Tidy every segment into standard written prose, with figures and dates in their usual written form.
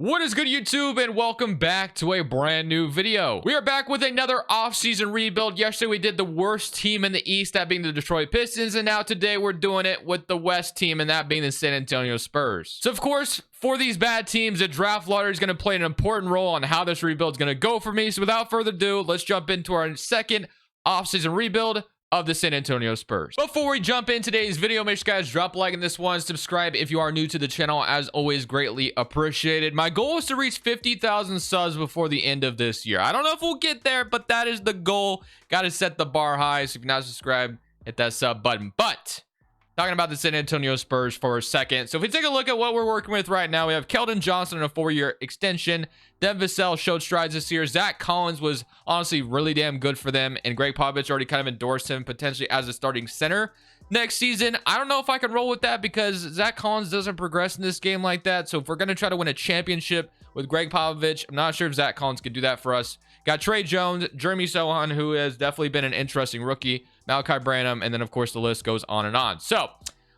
What is good, YouTube, and welcome back to a brand new video. We are back with another off-season rebuild. Yesterday we did the worst team in the East, that being the Detroit Pistons, and now today we're doing it with the West team, and that being the San Antonio Spurs. So of course, for these bad teams, the draft lottery is going to play an important role on how this rebuild is going to go for me. So without further ado, let's jump into our second off-season rebuild of the San Antonio Spurs. Before we jump in today's video, make sure you guys drop a like on this one, subscribe if you are new to the channel, as always, greatly appreciated. My goal is to reach 50,000 subs before the end of this year. I don't know if we'll get there, but that is the goal. Got to set the bar high, so if you're not subscribed, hit that sub button. But talking about the San Antonio Spurs for a second. So if we take a look at what we're working with right now, we have Keldon Johnson on a 4-year extension. Devin Vassell showed strides this year. Zach Collins was honestly really damn good for them, and Greg Popovich already kind of endorsed him potentially as a starting center next season. I don't know if I can roll with that because Zach Collins doesn't progress in this game like that. So if we're going to try to win a championship with Greg Popovich, I'm not sure if Zach Collins could do that for us. Got Trey Jones, Jeremy Sohan, who has definitely been an interesting rookie, Malachi Branham, and then of course the list goes on and on. So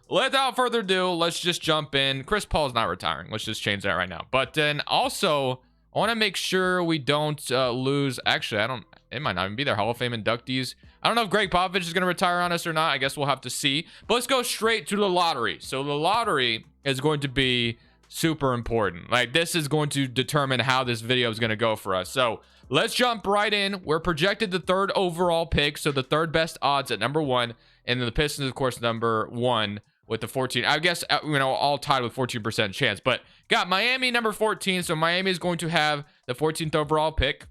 without further ado, let's just jump in. Chris Paul's not retiring. Let's just change that right now. But then also, I want to make sure we don't lose. Actually, it might not even be their Hall of Fame inductees. I don't know if Greg Popovich is going to retire on us or not. I guess we'll have to see. But let's go straight to the lottery. So the lottery is going to be super important. Like, this is going to determine how this video is going to go for us. So let's jump right in. We're projected the 3rd overall pick. So the 3rd best odds at number 1. And then the Pistons, of course, number 1. With the 14, I guess, all tied with 14% chance, but got Miami number 14. So Miami is going to have the 14th overall pick.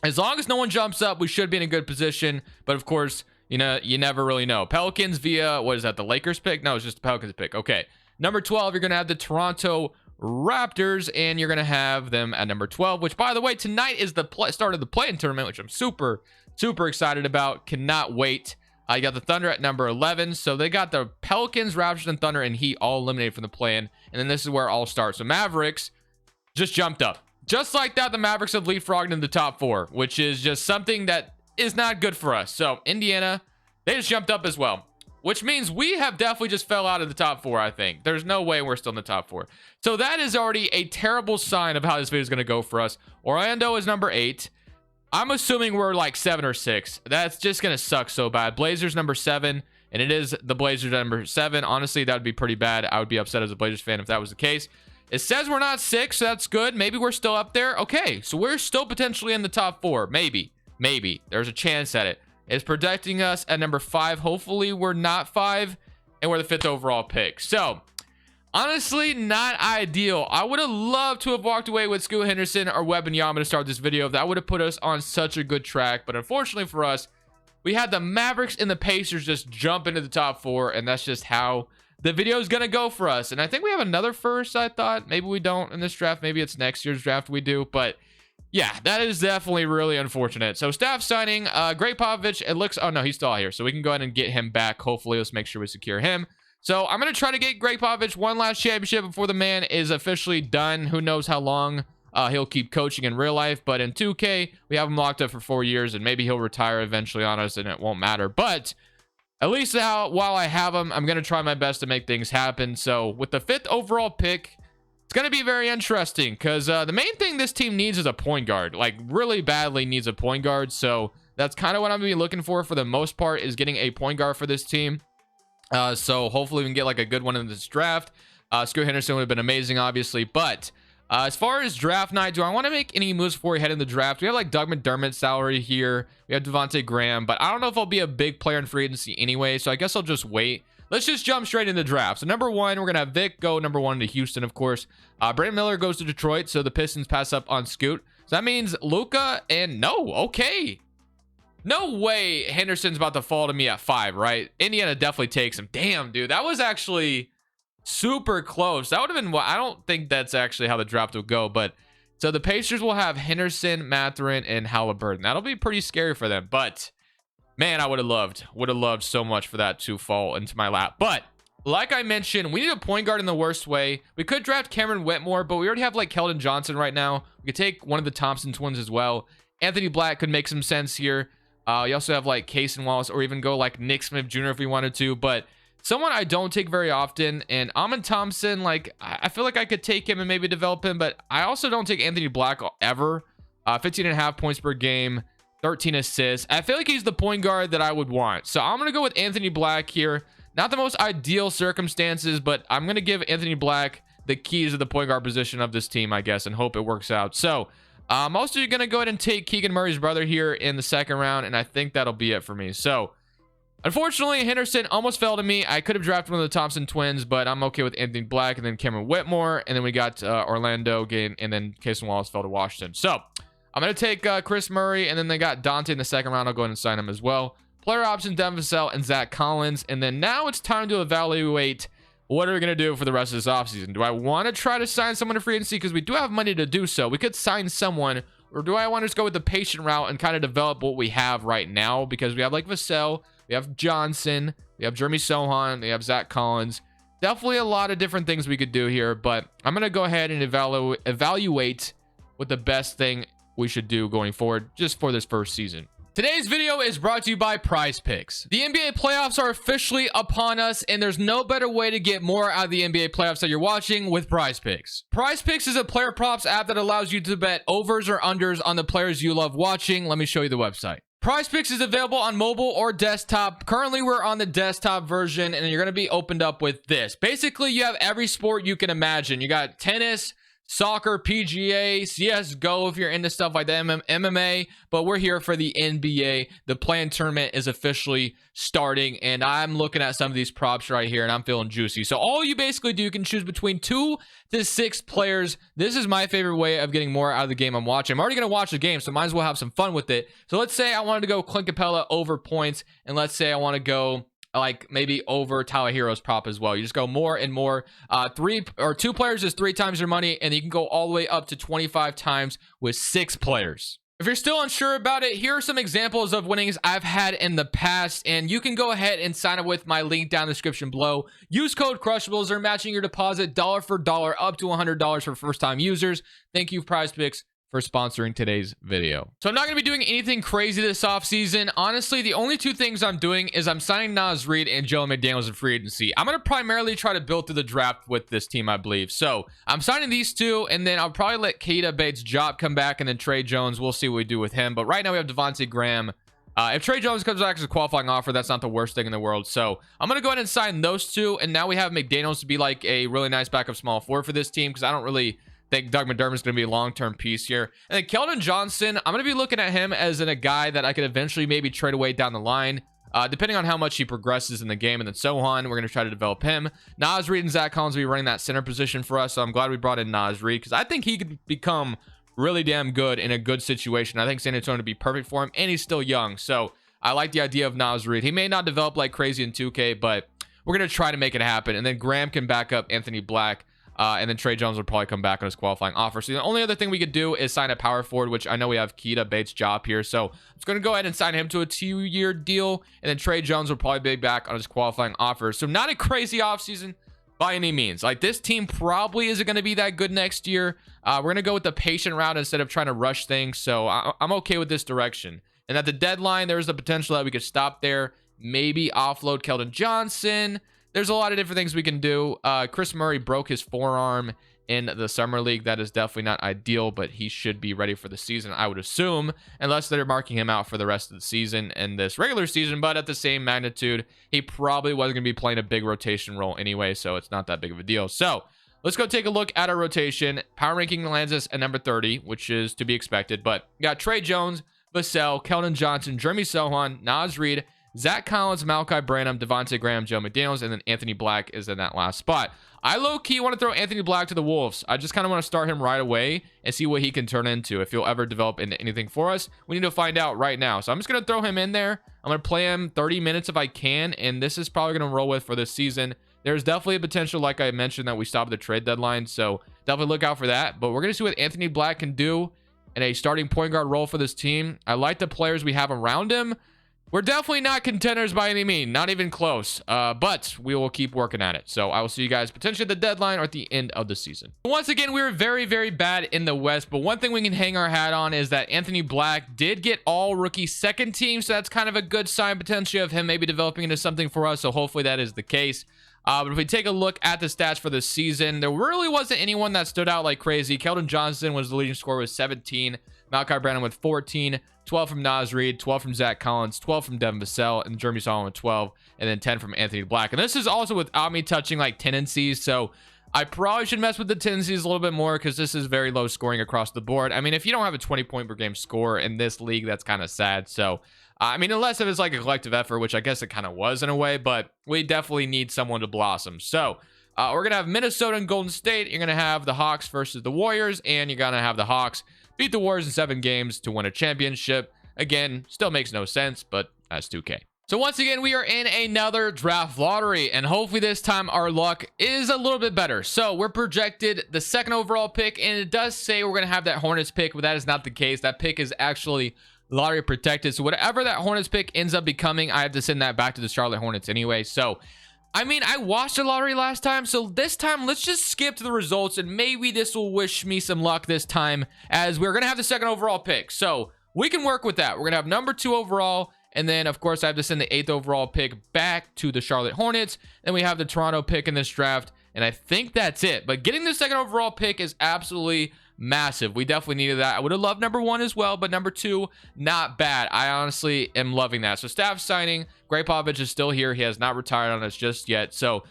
As long as no one jumps up, we should be in a good position. But of course, you never really know. Pelicans via, what is that, the Lakers pick? No, it's just the Pelicans pick. Okay. Number 12, you're going to have the Toronto Raptors, and you're going to have them at number 12, which, by the way, tonight is the start of the play-in tournament, which I'm super, super excited about. Cannot wait. You got the Thunder at number 11. So they got the Pelicans, Raptors, and Thunder and Heat all eliminated from the play-in. And then this is where it all starts. So Mavericks just jumped up. Just like that, the Mavericks have leapfrogged in the top 4, which is just something that is not good for us. So Indiana, they just jumped up as well, which means we have definitely just fell out of the top 4, I think. There's no way we're still in the top 4. So that is already a terrible sign of how this video is going to go for us. Orlando is number 8. I'm assuming we're like 7 or 6. That's just going to suck so bad. Blazers number 7, and it is the Blazers number 7. Honestly, that would be pretty bad. I would be upset as a Blazers fan if that was the case. It says we're not 6, so that's good. Maybe we're still up there. Okay, so we're still potentially in the top 4. Maybe. There's a chance at it. It's projecting us at number 5. Hopefully, we're not 5, and we're the 5th overall pick. So honestly, not ideal. I would have loved to have walked away with Scoot Henderson or Wembanyama to start this video. That would have put us on such a good track. But unfortunately for us, we had the Mavericks and the Pacers just jump into the top 4. And that's just how the video is going to go for us. And I think we have another first, I thought. Maybe we don't in this draft. Maybe it's next year's draft we do. But yeah, that is definitely really unfortunate. So staff signing, Greg Popovich, it looks, oh no, he's still out here. So we can go ahead and get him back. Hopefully, let's make sure we secure him. So I'm going to try to get Greg Popovich one last championship before the man is officially done. Who knows how long he'll keep coaching in real life. But in 2K, we have him locked up for 4 years, and maybe he'll retire eventually on us, and it won't matter. But at least now, while I have him, I'm going to try my best to make things happen. So with the 5th overall pick, it's going to be very interesting because the main thing this team needs is a point guard. Like, really badly needs a point guard. So that's kind of what I'm going to be looking for the most part, is getting a point guard for this team. So hopefully we can get like a good one in this draft. Scoot Henderson would have been amazing, obviously. But as far as draft night, do I want to make any moves before we head in the draft? We have like Doug McDermott's salary here. We have Devontae Graham, but I don't know if I'll be a big player in free agency anyway. So I guess I'll just wait. Let's just jump straight into the draft. So number 1, we're going to have Vic go number 1 to Houston, of course. Brandon Miller goes to Detroit. So the Pistons pass up on Scoot. So that means Luka and okay. No way Henderson's about to fall to me at 5, right? Indiana definitely takes him. Damn, dude. That was actually super close. That would have been, I don't think that's actually how the draft would go. But so the Pacers will have Henderson, Mathurin, and Halliburton. That'll be pretty scary for them. But man, I would have loved so much for that to fall into my lap. But like I mentioned, we need a point guard in the worst way. We could draft Cameron Whitmore, but we already have like Keldon Johnson right now. We could take one of the Thompson twins as well. Anthony Black could make some sense here. You also have like Case and Wallace, or even go like Nick Smith Jr. if we wanted to. But someone I don't take very often, and Amon Thompson, like, I feel like I could take him and maybe develop him, but I also don't take Anthony Black ever. 15.5 points per game, 13 assists. I feel like he's the point guard that I would want. So I'm going to go with Anthony Black here. Not the most ideal circumstances, but I'm going to give Anthony Black the keys to the point guard position of this team, I guess, and hope it works out. So I'm also going to go ahead and take Keegan Murray's brother here in the second round, and I think that'll be it for me. So unfortunately, Henderson almost fell to me. I could have drafted one of the Thompson twins, but I'm okay with Anthony Black and then Cameron Whitmore, and then we got Orlando again, and then Cason Wallace fell to Washington. So I'm going to take Chris Murray, and then they got Dante in the second round. I'll go ahead and sign him as well. Player options, Devin Vassell and Zach Collins. And then now it's time to evaluate what are we going to do for the rest of this offseason. Do I want to try to sign someone to free agency? Because we do have money to do so. We could sign someone. Or do I want to just go with the patient route and kind of develop what we have right now? Because we have like Vassell, we have Johnson, we have Jeremy Sohan, we have Zach Collins. Definitely a lot of different things we could do here. But I'm going to go ahead and evaluate what the best thing we should do going forward just for this first season. Today's video is brought to you by Prize Picks. The NBA playoffs are officially upon us, and there's no better way to get more out of the NBA playoffs that you're watching with Prize Picks. Prize Picks is a player props app that allows you to bet overs or unders on the players you love watching. Let me show you the website. Prize Picks is available on mobile or desktop. Currently, we're on the desktop version, and you're going to be opened up with this. Basically, you have every sport you can imagine. You got tennis, soccer, PGA, CSGO if you're into stuff like that, MMA, but we're here for the NBA. The play-in tournament is officially starting, and I'm looking at some of these props right here, and I'm feeling juicy. So all you basically do, you can choose between 2 to 6 players. This is my favorite way of getting more out of the game I'm watching. I'm already going to watch the game, so might as well have some fun with it. So let's say I wanted to go Clint Capella over points, and let's say I want to go like maybe over Tyler Hero's prop as well. You just go more and more. 2 players is 3 times your money, and you can go all the way up to 25 times with 6 players. If you're still unsure about it, here are some examples of winnings I've had in the past, and you can go ahead and sign up with my link down in the description below. Use code Crushables. They're matching your deposit dollar for dollar up to $100 for first-time users. Thank you, Prize Picks, for sponsoring today's video. So I'm not going to be doing anything crazy this offseason. Honestly, the only 2 things I'm doing is I'm signing Naz Reid and Joe McDaniels in free agency. I'm going to primarily try to build through the draft with this team, I believe. So I'm signing these 2, and then I'll probably let Keita Bates-Diop come back, and then Trey Jones. We'll see what we do with him. But right now we have Devontae Graham. If Trey Jones comes back as a qualifying offer, that's not the worst thing in the world. So I'm going to go ahead and sign those 2, and now we have McDaniels to be like a really nice backup small forward for this team, because I don't really think Doug McDermott's going to be a long-term piece here. And then Keldon Johnson, I'm going to be looking at him as a guy that I could eventually maybe trade away down the line, depending on how much he progresses in the game. And then Sohan, we're going to try to develop him. Naz Reid and Zach Collins will be running that center position for us, so I'm glad we brought in Naz Reid, because I think he could become really damn good in a good situation. I think San Antonio would be perfect for him, and he's still young, so I like the idea of Naz Reid. He may not develop like crazy in 2K, but we're going to try to make it happen. And then Graham can back up Anthony Black. And then Trey Jones will probably come back on his qualifying offer. So the only other thing we could do is sign a power forward, which I know we have Keita Bates-Diop here. So I'm just going to go ahead and sign him to a 2-year deal. And then Trey Jones will probably be back on his qualifying offer. So not a crazy offseason by any means. Like, this team probably isn't going to be that good next year. We're going to go with the patient route instead of trying to rush things. So I'm okay with this direction. And at the deadline, there's the potential that we could stop there. Maybe offload Keldon Johnson. There's a lot of different things we can do. Chris Murray broke his forearm in the summer league. That is definitely not ideal, but he should be ready for the season, I would assume, unless they're marking him out for the rest of the season and this regular season. But at the same magnitude, he probably wasn't going to be playing a big rotation role anyway, so it's not that big of a deal. So let's go take a look at our rotation. Power ranking lands us at number 30, which is to be expected. But we got Trey Jones, Vassell, Keldon Johnson, Jeremy Sohan, Naz Reid, Zach Collins, Malachi Branham, Devontae Graham, Joe McDaniels, and then Anthony Black is in that last spot. I low-key want to throw Anthony Black to the Wolves. I just kind of want to start him right away and see what he can turn into. If he'll ever develop into anything for us, we need to find out right now. So I'm just going to throw him in there. I'm going to play him 30 minutes if I can, and this is probably going to roll with for this season. There's definitely a potential, like I mentioned, that we stop the trade deadline, so definitely look out for that. But we're going to see what Anthony Black can do in a starting point guard role for this team. I like the players we have around him. We're definitely not contenders by any means, not even close, but we will keep working at it. So I will see you guys potentially at the deadline or at the end of the season. Once again, we were very, very bad in the West, but one thing we can hang our hat on is that Anthony Black did get all rookie second team, so that's kind of a good sign potentially of him maybe developing into something for us, so hopefully that is the case. But if we take a look at the stats for this season, there really wasn't anyone that stood out like crazy. Keldon Johnson was the leading scorer with 17, Malachi Branham with 14, 12 from Naz Reid, 12 from Zach Collins, 12 from Devin Vassell, and Jeremy Solomon with 12, and then 10 from Anthony Black. And this is also without me touching like tendencies, so I probably should mess with the tendencies a little bit more because this is very low scoring across the board. I mean, if you don't have a 20-point per game score in this league, that's kind of sad. So, I mean, unless if it's like a collective effort, which I guess it kind of was in a way, but we definitely need someone to blossom. So, we're going to have Minnesota and Golden State. You're going to have the Hawks versus the Warriors, and you're going to have the Hawks beat the Warriors in 7 games to win a championship. Again, still makes no sense, but that's 2K. So once again, we are in another draft lottery, and hopefully this time our luck is a little bit better. So we're projected the 2nd overall pick, and it does say we're going to have that Hornets pick, but that is not the case. That pick is actually lottery protected. So whatever that Hornets pick ends up becoming, I have to send that back to the Charlotte Hornets anyway. So I mean, I watched the lottery last time, so this time let's just skip to the results, and maybe this will wish me some luck this time, as we're going to have the 2nd overall pick. So we can work with that. We're going to have number 2 overall, and then, of course, I have to send the 8th overall pick back to the Charlotte Hornets. Then we have the Toronto pick in this draft, and I think that's it. But getting the 2nd overall pick is absolutely massive. We definitely needed that. I would have loved number 1 as well, but number 2, not bad. I honestly am loving that. So staff signing, Greg Popovich is still here. He has not retired on us just yet. So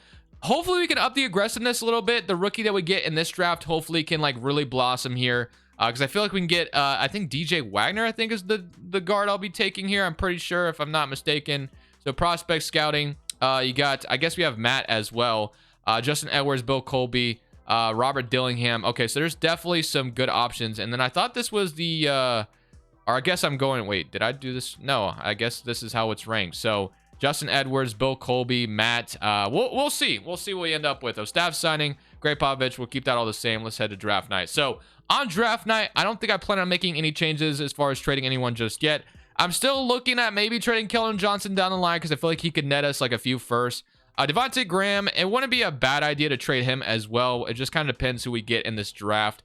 hopefully we can up the aggressiveness a little bit. The rookie that we get in this draft hopefully can like really blossom here. Because I feel like we can get, I think DJ Wagner, I think is the guard I'll be taking here. I'm pretty sure, if I'm not mistaken. So prospect scouting, you got, I guess we have Matt as well. Justin Edwards, Bill Colby, Robert Dillingham. Okay, so there's definitely some good options. And then I thought this was the, or I guess I'm going, wait, did I do this? No, I guess this is how it's ranked. So Justin Edwards, Bill Colby, Matt. We'll see. We'll see what we end up with. So staff signing, Greg Popovich, we'll keep that all the same. Let's head to draft night. So on draft night, I don't think I plan on making any changes as far as trading anyone just yet. I'm still looking at maybe trading Keldon Johnson down the line because I feel like he could net us like a few firsts. Devontae Graham, it wouldn't be a bad idea to trade him as well. It just kind of depends who we get in this draft.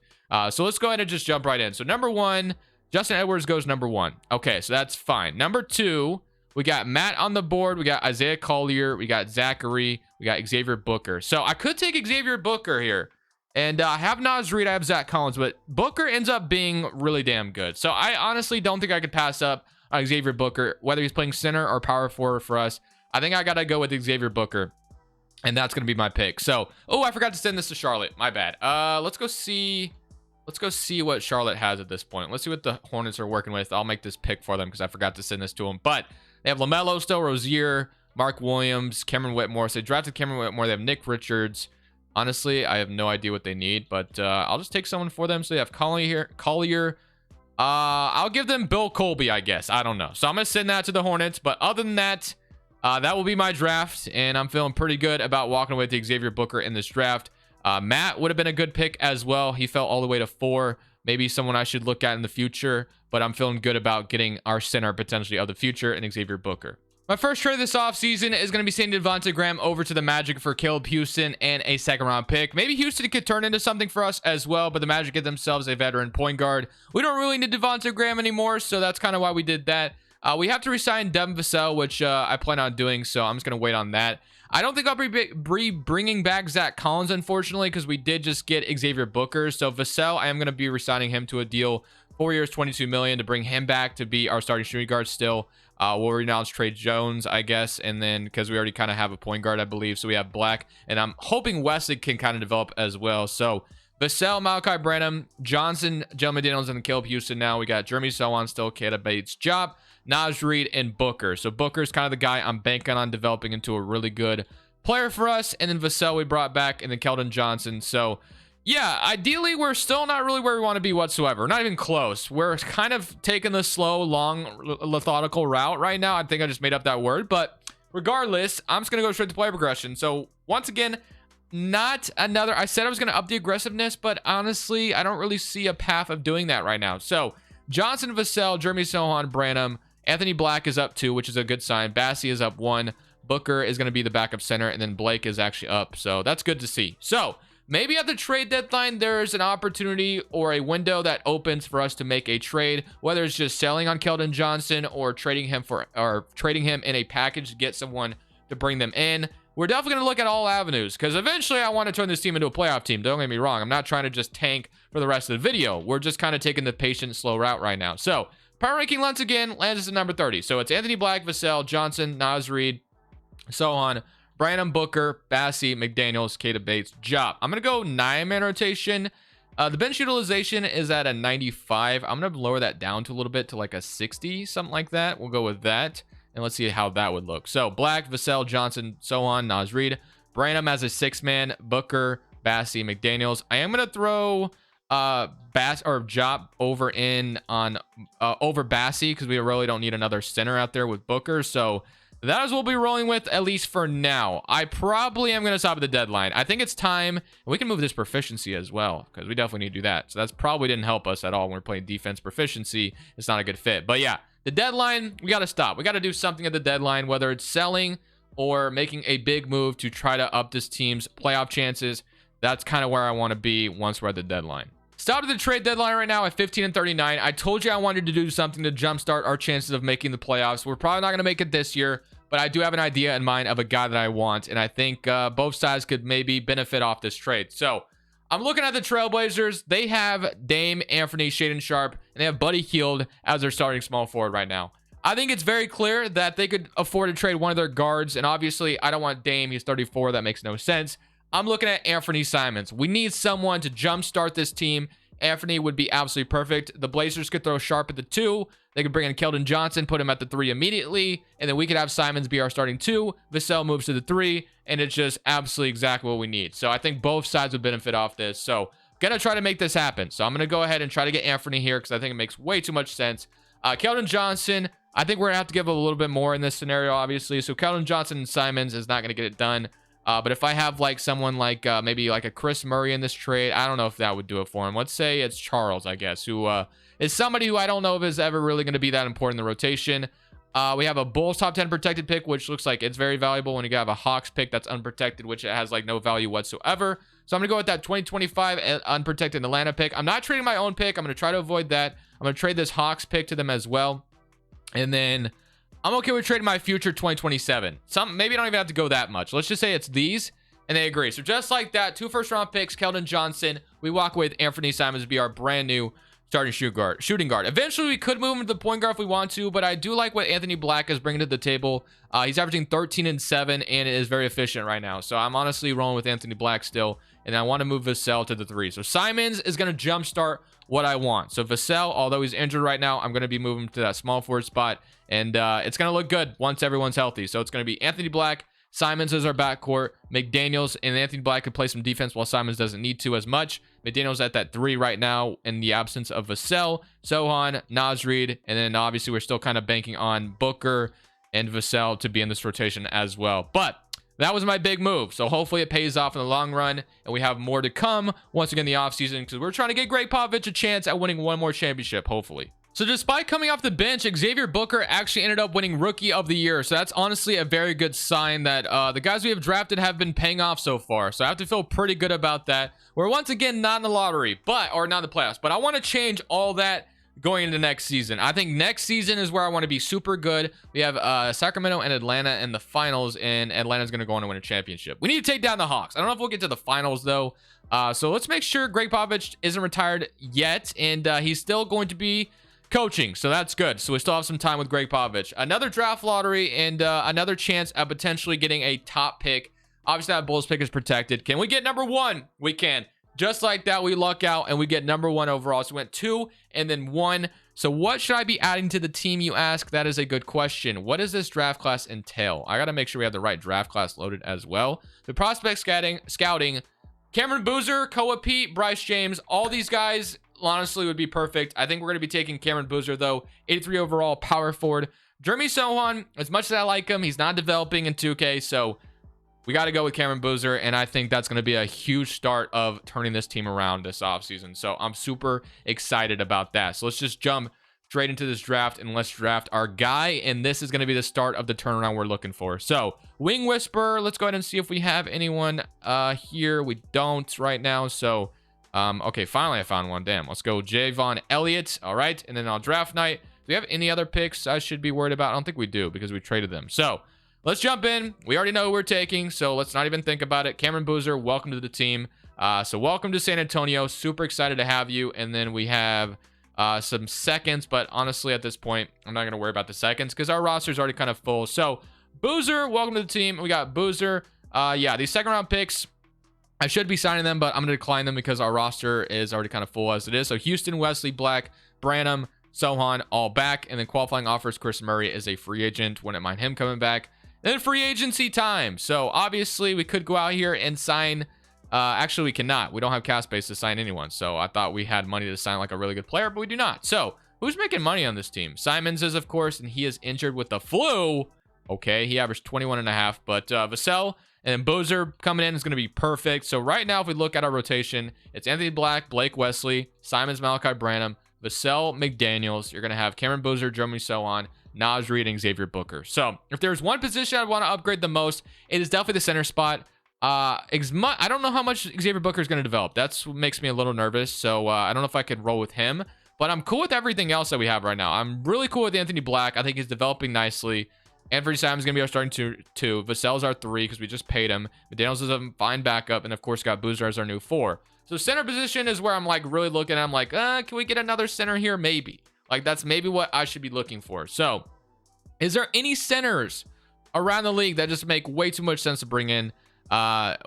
So let's go ahead and just jump right in. So number 1, Justin Edwards goes number 1. Okay, so that's fine. Number 2, we got Matt on the board. We got Isaiah Collier. We got Zachary. We got Xavier Booker. So I could take Xavier Booker here. And I have Naz Reid, I have Zach Collins, but Booker ends up being really damn good. So I honestly don't think I could pass up on Xavier Booker, whether he's playing center or power forward for us. I think I got to go with Xavier Booker, and that's going to be my pick. So, oh, I forgot to send this to Charlotte. My bad. Let's go see what Charlotte has at this point. Let's see what the Hornets are working with. I'll make this pick for them because I forgot to send this to them. But they have LaMelo still, Rozier, Mark Williams, Cameron Whitmore. So they drafted Cameron Whitmore. They have Nick Richards. Honestly, I have no idea what they need, but I'll just take someone for them. So they have Collier. I'll give them Bill Colby, I guess. I don't know. So I'm going to send that to the Hornets. But other than that, that will be my draft, and I'm feeling pretty good about walking away with Xavier Booker in this draft. Matt would have been a good pick as well. He fell all the way to 4. Maybe someone I should look at in the future, but I'm feeling good about getting our center potentially of the future in Xavier Booker. My first trade this offseason is going to be sending Devontae Graham over to the Magic for Caleb Houston and a 2nd round pick. Maybe Houston could turn into something for us as well, but the Magic get themselves a veteran point guard. We don't really need Devontae Graham anymore, so that's kind of why we did that. We have to resign Devin Vassell, which I plan on doing, so I'm just going to wait on that. I don't think I'll be bringing back Zach Collins, unfortunately, because we did just get Xavier Booker. So Vassell, I am going to be resigning him to a deal, 4 years, $22 million, to bring him back to be our starting shooting guard still. We'll renounce Trey Jones, I guess, and then because we already kind of have a point guard, I believe, so we have Black, and I'm hoping Wesley can kind of develop as well. So Vassell, Malachi Branham, Johnson, Jelmy Daniels, and Caleb Houston. Now we got Jeremy Sohan still, Kata Bates, Job, Naz Reid, and Booker. So Booker's kind of the guy I'm banking on developing into a really good player for us. And then Vassell we brought back, and then Keldon Johnson. So yeah, ideally we're still not really where we want to be whatsoever. We're not even close. We're kind of taking the slow, long, methodical route right now. I think I just made up that word, but regardless, I'm just gonna go straight to player progression. So once again, not another, I said I was gonna up the aggressiveness, but honestly I don't really see a path of doing that right now. So Johnson, Vassell, Jeremy Sohan, Branham, Anthony Black is up 2, which is a good sign. Bassey is up 1. Booker is going to be the backup center, and then Blake is actually up. So that's good to see. So maybe at the trade deadline, there's an opportunity or a window that opens for us to make a trade, whether it's just selling on Keldon Johnson or trading him in a package to get someone to bring them in. We're definitely going to look at all avenues because eventually I want to turn this team into a playoff team. Don't get me wrong. I'm not trying to just tank for the rest of the video. We're just kind of taking the patient, slow route right now. So power ranking once again lands us at number 30. So it's Anthony Black, Vassell, Johnson, Naz Reid, Sohan, Brandon Booker, Bassey, McDaniels, Keita Bates, Job. I'm going to go 9-man rotation. The bench utilization is at a 95. I'm going to lower that down to a little bit to like a 60, something like that. We'll go with that. And let's see how that would look. So Black, Vassell, Johnson, Sohan, Naz Reid, Branham as a 6-man, Booker, Bassey, McDaniels. I am going to throw Job over in on over Bassey because we really don't need another center out there with Booker. So that is what we'll be rolling with, at least for now. I probably am going to stop at the deadline. I think it's time. We can move this proficiency as well, because we definitely need to do that. So that's probably didn't help us at all when we're playing defense proficiency. It's not a good fit. But yeah, the deadline, we got to stop. We got to do something at the deadline, whether it's selling or making a big move to try to up this team's playoff chances. That's kind of where I want to be once we're at the deadline. Stop at the trade deadline right now at 15 and 39. I told you I wanted to do something to jumpstart our chances of making the playoffs. We're probably not going to make it this year, but I do have an idea in mind of a guy that I want, and I think both sides could maybe benefit off this trade. So I'm looking at the Trailblazers. They have Dame, Anthony, Shaedon Sharpe, and they have Buddy Hield as their starting small forward right now. I think it's very clear that they could afford to trade one of their guards, and obviously I don't want Dame. He's 34. That makes no sense. I'm looking at Anthony Simons. We need someone to jumpstart this team. Anthony would be absolutely perfect. The Blazers could throw Sharpe at the 2. They could bring in Keldon Johnson, put him at the 3 immediately, and then we could have Simons be our starting 2. Vassell moves to the 3, and it's just absolutely exactly what we need. So I think both sides would benefit off this. So gonna try to make this happen. So I'm gonna go ahead and try to get Anthony here because I think it makes way too much sense. Keldon Johnson, I think we're gonna have to give a little bit more in this scenario, obviously. So Keldon Johnson and Simons is not gonna get it done. But if I have like someone like maybe like a Chris Murray in this trade, I don't know if that would do it for him. Let's say it's Charles, I guess, who is somebody who I don't know if is ever really going to be that important in the rotation. We have a Bulls top 10 protected pick, which looks like it's very valuable when you have a Hawks pick that's unprotected, which it has like no value whatsoever. So I'm going to go with that 2025 unprotected Atlanta pick. I'm not trading my own pick. I'm going to try to avoid that. I'm going to trade this Hawks pick to them as well. And then I'm okay with trading my future 2027. Maybe I don't even have to go that much. Let's just say it's these, and they agree. So just like that, 2 first-round picks, Keldon Johnson. We walk with Anthony Simons to be our brand new starting shooting guard. Eventually, we could move him to the point guard if we want to, but I do like what Anthony Black is bringing to the table. He's averaging 13 and 7, and is very efficient right now. So I'm honestly rolling with Anthony Black still, and I want to move Vassell to the 3. So Simons is going to jumpstart what I want. So Vassell, although he's injured right now, I'm going to be moving to that small forward spot, and it's going to look good once everyone's healthy. So it's going to be Anthony Black, Simons is our backcourt, McDaniels, and Anthony Black could play some defense while Simons doesn't need to as much. McDaniels at that 3 right now in the absence of Vassell, Sohan, Naz Reid, and then obviously we're still kind of banking on Booker and Vassell to be in this rotation as well. But that was my big move, so hopefully it pays off in the long run, and we have more to come once again in the offseason, because we're trying to get Greg Popovich a chance at winning one more championship, hopefully. So despite coming off the bench, Xavier Booker actually ended up winning Rookie of the Year. So that's honestly a very good sign that the guys we have drafted have been paying off so far. So I have to feel pretty good about that. We're once again not in the lottery, or not in the playoffs. But I want to change all that going into next season. I think next season is where I want to be super good. We have Sacramento and Atlanta in the finals, and Atlanta's going to go on and win a championship. We need to take down the Hawks. I don't know if we'll get to the finals, though. So let's make sure Greg Popovich isn't retired yet, and he's still going to be coaching, so that's good. So we still have some time with Greg Popovich. Another draft lottery and another chance at potentially getting a top pick. Obviously that Bulls pick is protected. Can we get number 1? We can. Just like that, we luck out and we get number 1 overall. So we went 2 and then 1. So what should I be adding to the team, you ask? That is a good question. What does this draft class entail? I got to make sure we have the right draft class loaded as well. The prospect scouting, Cameron Boozer, Koa Pete, Bryce James, all these guys honestly would be perfect. I think we're going to be taking Cameron Boozer, though. 83 overall, power forward. Jeremy Sohan, as much as I like him, he's not developing in 2K, so we got to go with Cameron Boozer, and I think that's going to be a huge start of turning this team around this offseason. So I'm super excited about that. So let's just jump straight into this draft, and let's draft our guy. And this is going to be the start of the turnaround we're looking for. So Wing Whisperer, let's go ahead and see if we have anyone here. We don't right now. So okay, finally I found one. Damn, let's go Javon Elliott. All right, and then on draft night, do we have any other picks I should be worried about? I don't think we do because we traded them. So let's jump in. We already know who we're taking, so let's not even think about it. Cameron Boozer, welcome to the team. So welcome to San Antonio. Super excited to have you. And then we have some seconds, but honestly at this point I'm not going to worry about the seconds because our roster is already kind of full. So Boozer, welcome to the team. We got Boozer. Yeah, these second round picks, I should be signing them, but I'm going to decline them because our roster is already kind of full as it is. So Houston, Wesley, Black, Branham, Sohan, all back. And then qualifying offers, Chris Murray is a free agent. Wouldn't mind him coming back. Then free agency time. So obviously we could go out here and sign. Actually, we cannot. We don't have cap space to sign anyone. So I thought we had money to sign like a really good player, but we do not. So who's making money on this team? Simons is, of course, and he is injured with the flu. Okay, he averaged 21.5. But Vassell and Boozer coming in is going to be perfect. So right now, if we look at our rotation, it's Anthony Black, Blake Wesley, Simons, Malachi Branham, Vassell, McDaniels. You're going to have Cameron Boozer, Jeremy Sohan, Naz Reid, and Xavier Booker. So if there's one position I'd want to upgrade the most, it is definitely the center spot. I don't know how much Xavier Booker is going to develop. That's what makes me a little nervous. So I don't know if I could roll with him, but I'm cool with everything else that we have right now. I'm really cool with Anthony Black. I think he's developing nicely. Anthony Simons is going to be our starting two. Vassell's our 3 because we just paid him. McDaniels is a fine backup. And of course, got Boozer as our new 4. So center position is where I'm like really looking at. I'm like, can we get another center here? Maybe. Like that's maybe what I should be looking for. So is there any centers around the league that just make way too much sense to bring in?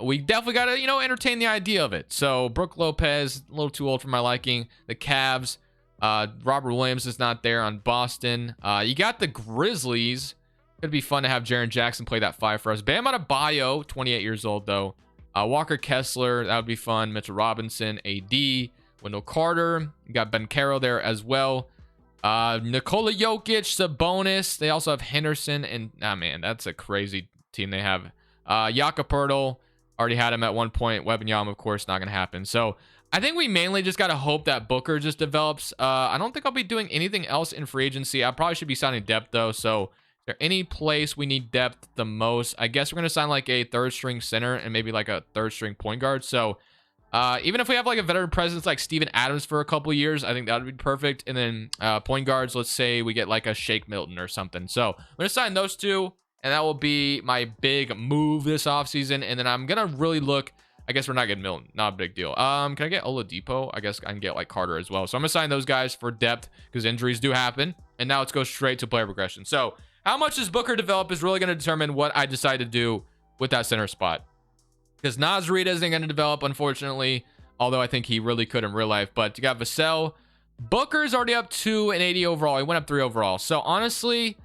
We definitely got to, entertain the idea of it. So Brook Lopez, a little too old for my liking. The Cavs, Robert Williams is not there on Boston. You got the Grizzlies. It'd be fun to have Jaren Jackson play that 5 for us. Bam Adebayo, 28 years old though. Walker Kessler, that would be fun. Mitchell Robinson, AD, Wendell Carter. You got Ben Caro there as well. Nikola Jokic, Sabonis. They also have Henderson, and man, that's a crazy team they have. Jakob Poeltl, already had him at one point. Wembanyama, of course, not gonna happen. So I think we mainly just gotta hope that Booker just develops. I don't think I'll be doing anything else in free agency. I probably should be signing depth though. So is there any place we need depth the most? I guess we're gonna sign like a 3rd string center and maybe like a 3rd string point guard. So even if we have like a veteran presence like Steven Adams for a couple years, I think that would be perfect. And then point guards, let's say we get like a Shake Milton or something. So I'm gonna sign those 2, and that will be my big move this offseason. And then I'm gonna really look. I guess we're not getting Milton, not a big deal. Can I get Oladipo? I guess I can get like Carter as well. So I'm gonna sign those guys for depth because injuries do happen. And now let's go straight to player progression. So how much does Booker develop is really gonna determine what I decide to do with that center spot. Because Naz Reid isn't going to develop, unfortunately, although I think he really could in real life. But you got Vassell. Booker's already up 2 and 80 overall. He went up 3 overall. So honestly,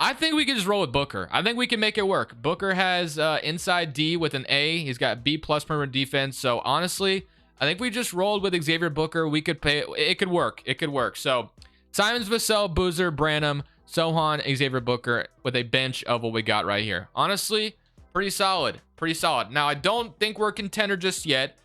I think we can just roll with Booker. I think we can make it work. Booker has inside D with an A. He's got B+ perimeter defense. So honestly, I think we just rolled with Xavier Booker. We could pay. It could work. It could work. So Simons, Vassell, Boozer, Branham, Sohan, Xavier Booker with a bench of what we got right here. Honestly, pretty solid. Pretty solid. Now, I don't think we're a contender just yet,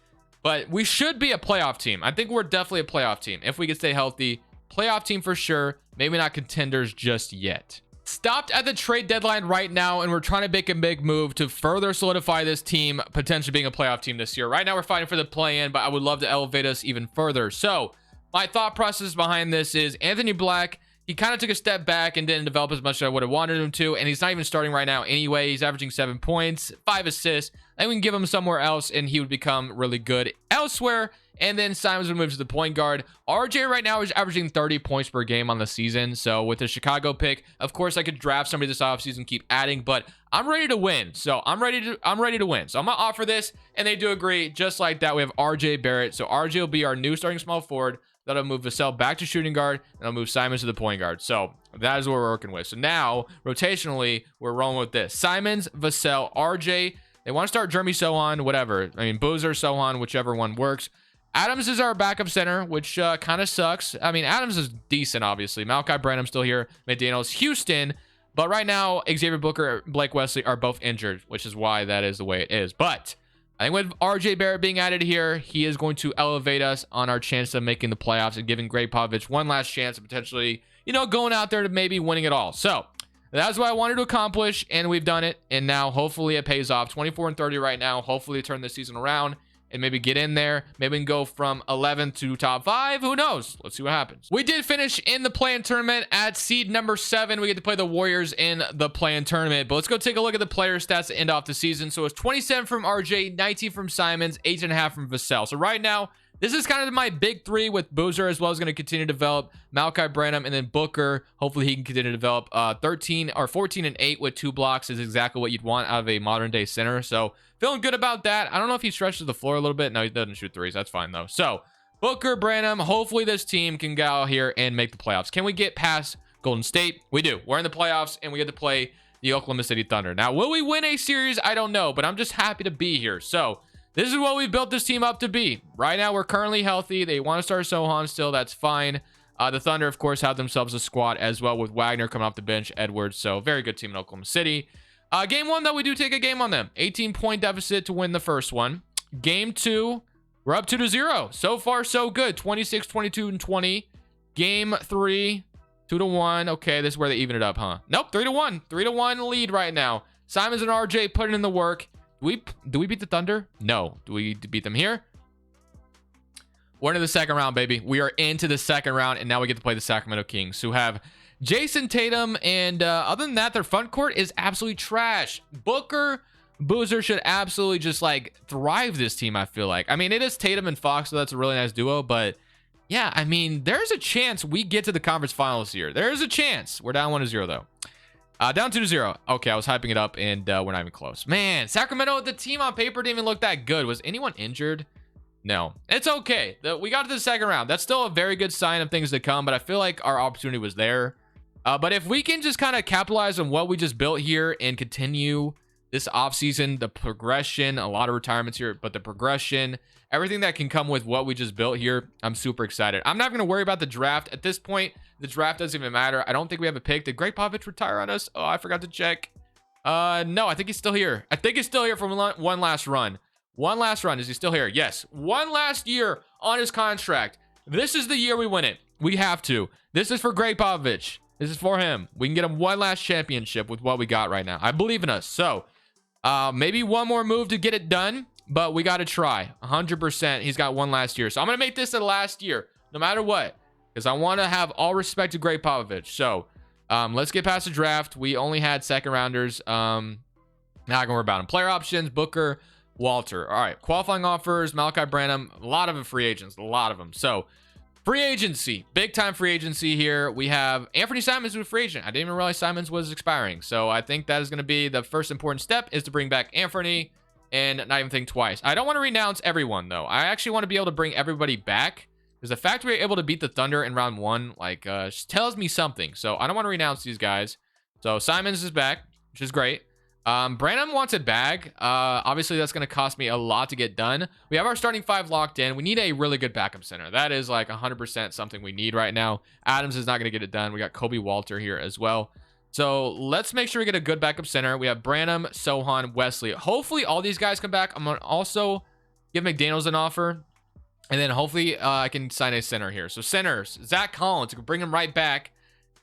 but we should be a playoff team. I think we're definitely a playoff team. If we can stay healthy, playoff team for sure. Maybe not contenders just yet. Stopped at the trade deadline right now, and we're trying to make a big move to further solidify this team, potentially being a playoff team this year. Right now, we're fighting for the play-in, but I would love to elevate us even further. So, my thought process behind this is Anthony Black. He kind of took a step back and didn't develop as much as I would have wanted him to. And he's not even starting right now anyway. He's averaging 7 points, 5 assists. I think we can give him somewhere else and he would become really good elsewhere. And then Simons would move to the point guard. RJ right now is averaging 30 points per game on the season. So with the Chicago pick, of course, I could draft somebody this offseason, keep adding, but I'm ready to win. So I'm ready to win. So I'm going to offer this and they do agree. Just like that, we have RJ Barrett. So RJ will be our new starting small forward. That'll move Vassell back to shooting guard, and I'll move Simons to the point guard. So that is what we're working with. So now, rotationally, we're rolling with this. Simons, Vassell, RJ. They want to start Jeremy Sohan, whatever. I mean, Boozer, Sohan, whichever one works. Adams is our backup center, which kind of sucks. I mean, Adams is decent, obviously. Malachi Branham's still here. McDaniels, Houston. But right now, Xavier Booker, Blake Wesley are both injured, which is why that is the way it is. But I think with RJ Barrett being added here, he is going to elevate us on our chance of making the playoffs and giving Greg Popovich one last chance of potentially, you know, going out there to maybe winning it all. So that's what I wanted to accomplish, and we've done it. And now hopefully it pays off. 24-30 right now. Hopefully turn this season around and maybe get in there. Maybe we can go from 11 to top 5. Who knows? Let's see what happens. We did finish in the play-in tournament at seed number 7. We get to play the Warriors in the play-in tournament. But let's go take a look at the player stats to end off the season. So it's 27 from RJ, 19 from Simons, 8.5 from Vassell. So right now, this is kind of my big 3 with Boozer as well as going to continue to develop Malachi Branham, and then Booker. Hopefully he can continue to develop 13 or 14 and 8 with 2 blocks is exactly what you'd want out of a modern day center. So feeling good about that. I don't know if he stretches the floor a little bit. No, he doesn't shoot threes. That's fine though. So Booker, Branham, hopefully this team can go out here and make the playoffs. Can we get past Golden State? We do. We're in the playoffs and we get to play the Oklahoma City Thunder. Now, will we win a series? I don't know, but I'm just happy to be here. So this is what we built this team up to be. Right now, we're currently healthy. They want to start Sohan still. That's fine. The Thunder, of course, have themselves a squad as well with Wagner coming off the bench, Edwards. So very good team in Oklahoma City. Game 1, though, we do take a game on them. 18-point deficit to win the first one. Game 2, we're up 2-0. So far, so good. 26, 22, and 20. Game 3, 2-1. Okay, this is where they even it up, huh? Nope, 3-1. 3-1 lead right now. Simons and RJ putting in the work. Do we beat the Thunder? No. Do we beat them here? We're into the second round, baby. We are into the second round, and now we get to play the Sacramento Kings, who have Jason Tatum, and other than that, their front court is absolutely trash. Booker, Boozer should absolutely just, like, thrive this team, I feel like. I mean, it is Tatum and Fox, so that's a really nice duo, but yeah, I mean, there's a chance we get to the conference finals here. There's a chance. We're down 1-0, though. Down 2-0. Okay, I was hyping it up, and we're not even close. Man, Sacramento, the team on paper didn't even look that good. Was anyone injured? No. It's okay. We got to the second round. That's still a very good sign of things to come, but I feel like our opportunity was there. But if we can just kind of capitalize on what we just built here and continue this offseason, the progression, a lot of retirements here, but the progression, everything that can come with what we just built here, I'm super excited. I'm not going to worry about the draft. At this point, the draft doesn't even matter. I don't think we have a pick. Did Greg Popovich retire on us? Oh, I forgot to check. No, I think he's still here. I think he's still here for one last run. One last run. Is he still here? Yes. One last year on his contract. This is the year we win it. We have to. This is for Greg Popovich. This is for him. We can get him one last championship with what we got right now. I believe in us. So, maybe one more move to get it done, but we got to try. 100%. He's got one last year. So, I'm going to make this the last year, no matter what, because I want to have all respect to Greg Popovich. So, let's get past the draft. We only had second rounders. Not going to worry about them. Player options, Booker, Walter. All right. Qualifying offers, Malachi Branham. A lot of them free agents. A lot of them. So, free agency. Big time free agency here. We have Anthony Simons who's a free agent. I didn't even realize Simons was expiring. So, I think that is going to be the first important step is to bring back Anthony and not even think twice. I don't want to renounce everyone, though. I actually want to be able to bring everybody back. Because the fact we were able to beat the Thunder in round 1, like, tells me something. So, I don't want to renounce these guys. So, Simons is back, which is great. Branham wants it back. Obviously, that's going to cost me a lot to get done. We have our starting 5 locked in. We need a really good backup center. That is, like, 100% something we need right now. Adams is not going to get it done. We got Kobe Walter here as well. So, let's make sure we get a good backup center. We have Branham, Sohan, Wesley. Hopefully, all these guys come back. I'm going to also give McDaniels an offer. And then hopefully I can sign a center here. So centers, Zach Collins, bring him right back.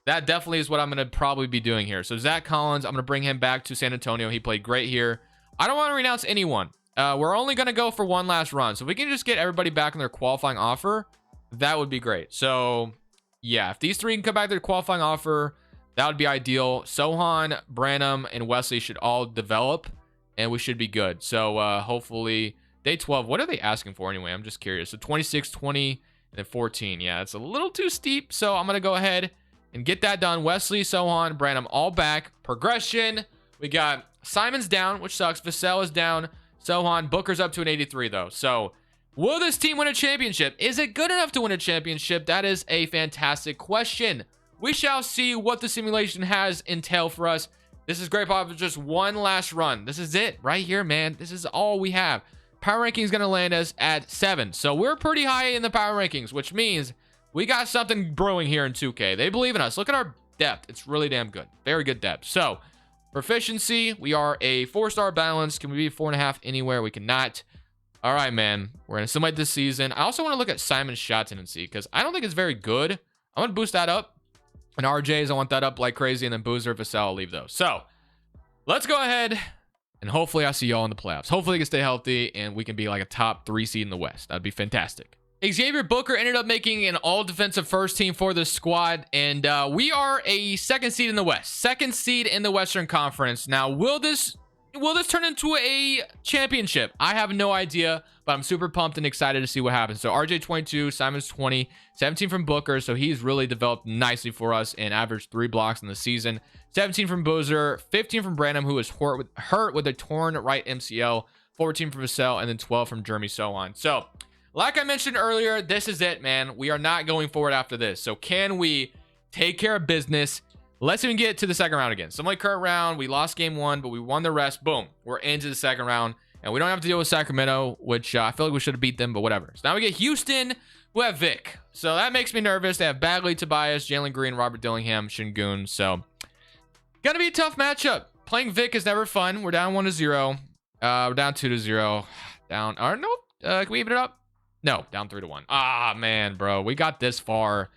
That definitely is what I'm going to probably be doing here. So Zach Collins, I'm going to bring him back to San Antonio. He played great here. I don't want to renounce anyone. We're only going to go for one last run. So if we can just get everybody back on their qualifying offer, that would be great. So yeah, if these 3 can come back to their qualifying offer, that would be ideal. Sohan, Branham, and Wesley should all develop, and we should be good. So hopefully... Day 12, what are they asking for anyway? I'm just curious. So 26, 20, and then 14. Yeah, it's a little too steep. So I'm going to go ahead and get that done. Wesley, Sohan, Branham, all back. Progression. We got Simons down, which sucks. Vassell is down. Sohan, Booker's up to an 83, though. So will this team win a championship? Is it good enough to win a championship? That is a fantastic question. We shall see what the simulation has entail for us. This is Great Pop. Just one last run. This is it right here, man. This is all we have. Power ranking is going to land us at 7. So we're pretty high in the power rankings, which means we got something brewing here in 2K. They believe in us. Look at our depth. It's really damn good. Very good depth. So Proficiency, we are a 4-star balance. Can we be 4.5 anywhere? We cannot. All right, man. We're going to simulate this season. I also want to look at Simon's shot tendency because I don't think it's very good. I'm going to boost that up. And RJ's, I want that up like crazy. And then Boozer, Vassell, I'll leave those. So let's go ahead. And hopefully I see y'all in the playoffs. Hopefully they can stay healthy and we can be like a top 3 seed in the West. That'd be fantastic. Xavier Booker ended up making an all-defensive first team for this squad, and we are a 2nd seed in the West. 2nd seed in the Western Conference. Now, will this turn into a championship? I have no idea, but I'm super pumped and excited to see what happens. So RJ 22, Simon's 20, 17 from Booker, so he's really developed nicely for us and averaged 3 blocks in the season. 17 from Boozer, 15 from Branham, who was hurt with a torn right MCL, 14 from Vassell, and then 12 from Jeremy, so on. So like I mentioned earlier, this is it, man. We are not going forward after this. So can we take care of business? Let's even get to the second round again. Similar current round, we lost game 1, but we won the rest. Boom, we're into the second round, and we don't have to deal with Sacramento, which I feel like we should have beat them, but whatever. So now we get Houston, who have Vic. So that makes me nervous. They have Bagley, Tobias, Jalen Green, Robert Dillingham, Şengün. So gonna be a tough matchup. Playing Vic is never fun. We're down 1-0. We're down 2-0. Down, or nope. Can we even it up? No, down 3-1. Ah, man, bro. We got this far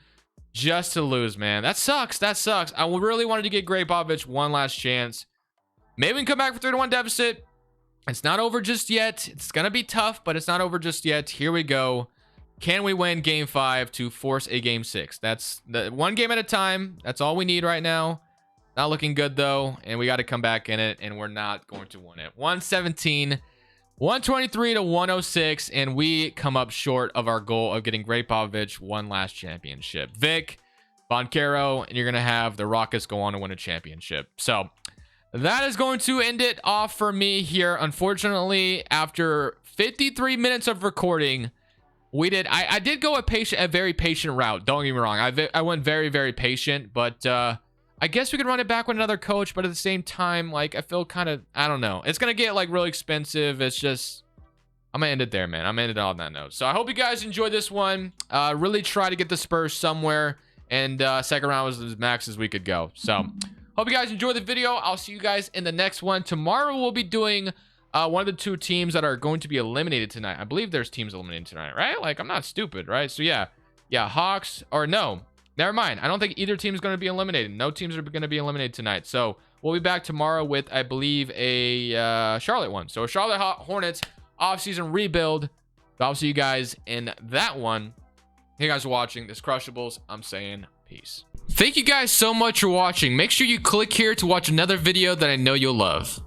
just to lose, man. That sucks. That sucks. I really wanted to get Greg Popovich one last chance. Maybe we can come back for 3-1 deficit. It's not over just yet. It's going to be tough, but it's not over just yet. Here we go. Can we win game 5 to force a game 6? That's the one game at a time. That's all we need right now. Not looking good, though, and we got to come back in it, and we're not going to win it. 117. 123 to 106, and we come up short of our goal of getting Greg Popovich one last championship. Vic, Boncaro, and you're going to have the Rockets go on to win a championship. So that is going to end it off for me here. Unfortunately, after 53 minutes of recording, I did go a very patient route. Don't get me wrong. I went very, very patient, but I guess we could run it back with another coach, but at the same time, like, I feel kind of, I don't know. It's going to get, like, really expensive. It's just, I'm going to end it there, man. I'm going to end it on that note. So I hope you guys enjoyed this one. Really try to get the Spurs somewhere, and second round was as max as we could go. So hope you guys enjoyed the video. I'll see you guys in the next one. Tomorrow we'll be doing one of the 2 teams that are going to be eliminated tonight. I believe there's teams eliminated tonight, right? Like, I'm not stupid, right? So yeah, Hawks, or no. Never mind. I don't think either team is going to be eliminated. No teams are going to be eliminated tonight. So we'll be back tomorrow with, I believe, a Charlotte one. So a Charlotte Hornets off-season rebuild. I'll see you guys in that one. Hey, guys, for watching. This Crushables. I'm saying peace. Thank you guys so much for watching. Make sure you click here to watch another video that I know you'll love.